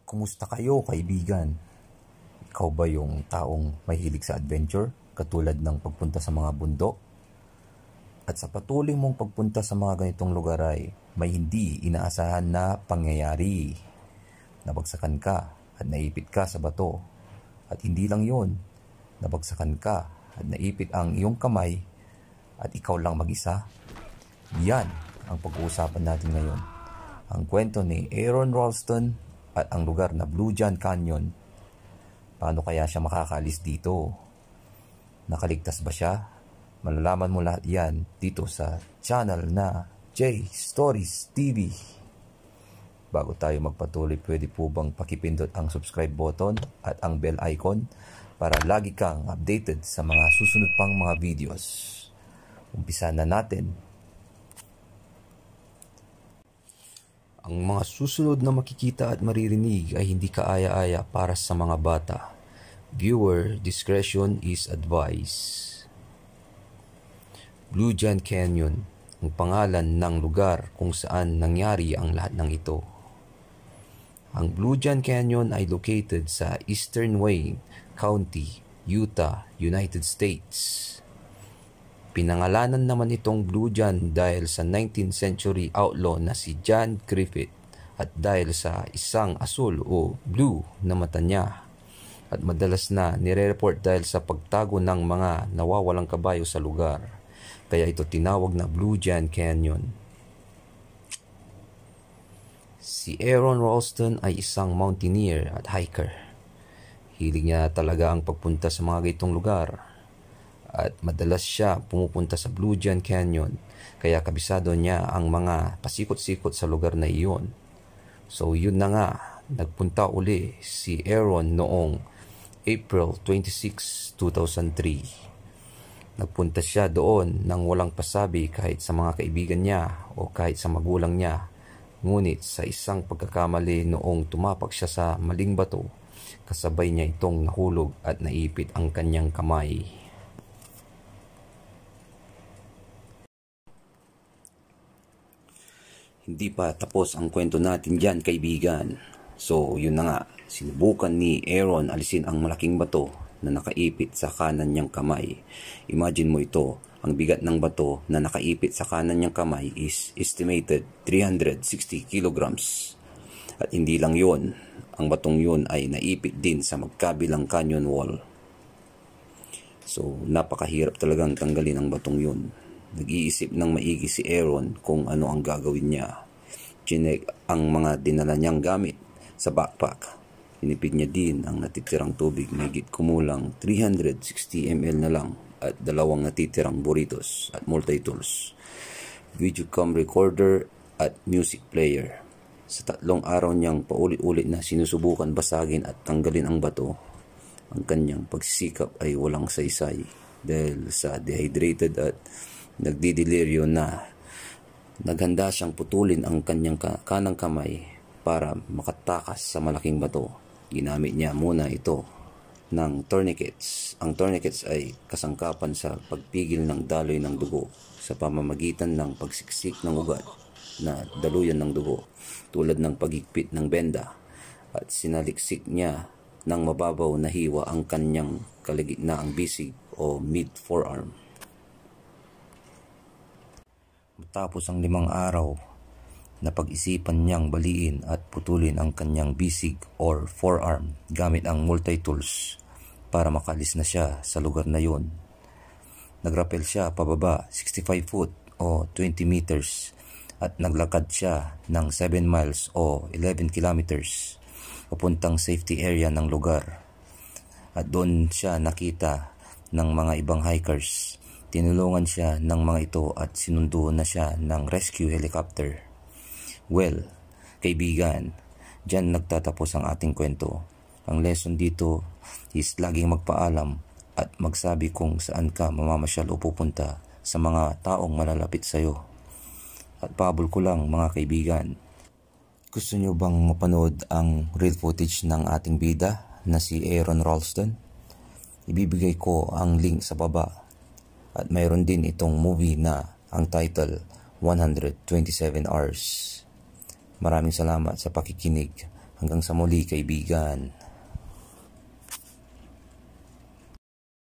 Kumusta kayo, kaibigan? Ikaw ba yung taong mahilig sa adventure, katulad ng pagpunta sa mga bundok? At sa patuloy mong pagpunta sa mga ganitong lugar ay may hindi inaasahan na pangyayari. Nabagsakan ka at naipit ka sa bato. At hindi lang yun, nabagsakan ka at naipit ang iyong kamay at ikaw lang mag-isa. Yan ang pag-uusapan natin ngayon. Ang kwento ni Aaron Ralston at ang lugar na Blue John Canyon. Paano kaya siya makakaalis dito? Nakaligtas ba siya? Malalaman mo lahat yan dito sa channel na J Stories TV. Bago tayo magpatuloy, pwede po bang pakipindot ang subscribe button at ang bell icon para lagi kang updated sa mga susunod pang mga videos. Umpisa na natin. Ang mga susunod na makikita at maririnig ay hindi kaaya-aya para sa mga bata. Viewer discretion is advised. Blue John Canyon, ang pangalan ng lugar kung saan nangyari ang lahat ng ito. Ang Blue John Canyon ay located sa Eastern Wayne County, Utah, United States. Pinangalanan naman itong Blue John dahil sa 19th century outlaw na si John Griffith at dahil sa isang asul o blue na mata niya. At madalas na nire-report dahil sa pagtago ng mga nawawalang kabayo sa lugar. Kaya ito tinawag na Blue John Canyon. Si Aaron Ralston ay isang mountaineer at hiker. Hilig niya talaga ang pagpunta sa mga ganitong lugar. At madalas siya pumupunta sa Blue John Canyon, kaya kabisado niya ang mga pasikot-sikot sa lugar na iyon. So yun na nga, nagpunta uli si Aaron noong April 26, 2003. Nagpunta siya doon nang walang pasabi kahit sa mga kaibigan niya o kahit sa magulang niya. Ngunit sa isang pagkakamali noong tumapak siya sa maling bato, kasabay niya itong nahulog at naipit ang kanyang kamay. Hindi pa tapos ang kwento natin dyan, kaibigan. So, yun na nga. Sinubukan ni Aaron alisin ang malaking bato na nakaipit sa kanan niyang kamay. Imagine mo ito, ang bigat ng bato na nakaipit sa kanan niyang kamay is estimated 360 kilograms. At hindi lang yun, ang batong yun ay naipit din sa magkabilang canyon wall. So, napakahirap talagang tanggalin ang batong yun. Nag-iisip ng maigi si Aaron kung ano ang gagawin niya. Chinek ang mga dinala niyang gamit sa backpack. Inipid niya din ang natitirang tubig, mahigit kumulang 360 ml na lang at dalawang natitirang burritos at multi-tools, video cam recorder at music player. Sa 3 araw niyang paulit-ulit na sinusubukan basagin at tanggalin ang bato, ang kanyang pagsisikap ay walang saysay dahil sa dehydrated at nagdidelirio na. Naghanda siyang putulin ang kanyang kanang kamay para makatakas sa malaking bato. Ginamit niya muna ito ng tourniquets. Ang tourniquets ay kasangkapan sa pagpigil ng daloy ng dugo sa pamamagitan ng pagsiksik ng ugat na daluyan ng dugo, tulad ng pagigpit ng benda, at sinaliksik niya ng mababaw na hiwa ang kanyang kaligitnaang bisig o mid-forearm. Matapos ang 5 araw, napag-isipan niyang baliin at putulin ang kanyang bisig or forearm gamit ang multi-tools para makalis na siya sa lugar na yun. Nagrapel siya pababa 65 foot o 20 meters at naglakad siya ng 7 miles o 11 kilometers papuntang safety area ng lugar. At doon siya nakita ng mga ibang hikers. Tinulungan siya ng mga ito at sinundo na siya ng rescue helicopter. Well, kaibigan, dyan nagtatapos ang ating kwento. Ang lesson dito is laging magpaalam at magsabi kung saan ka mamamasyal o pupunta sa mga taong malalapit sa'yo. At pahabol ko lang, mga kaibigan, gusto nyo bang mapanood ang real footage ng ating bida na si Aaron Ralston? Ibibigay ko ang link sa baba. At mayroon din itong movie na ang title 127 Hours. Maraming salamat sa pakikinig Hanggang sa muli kaibigan.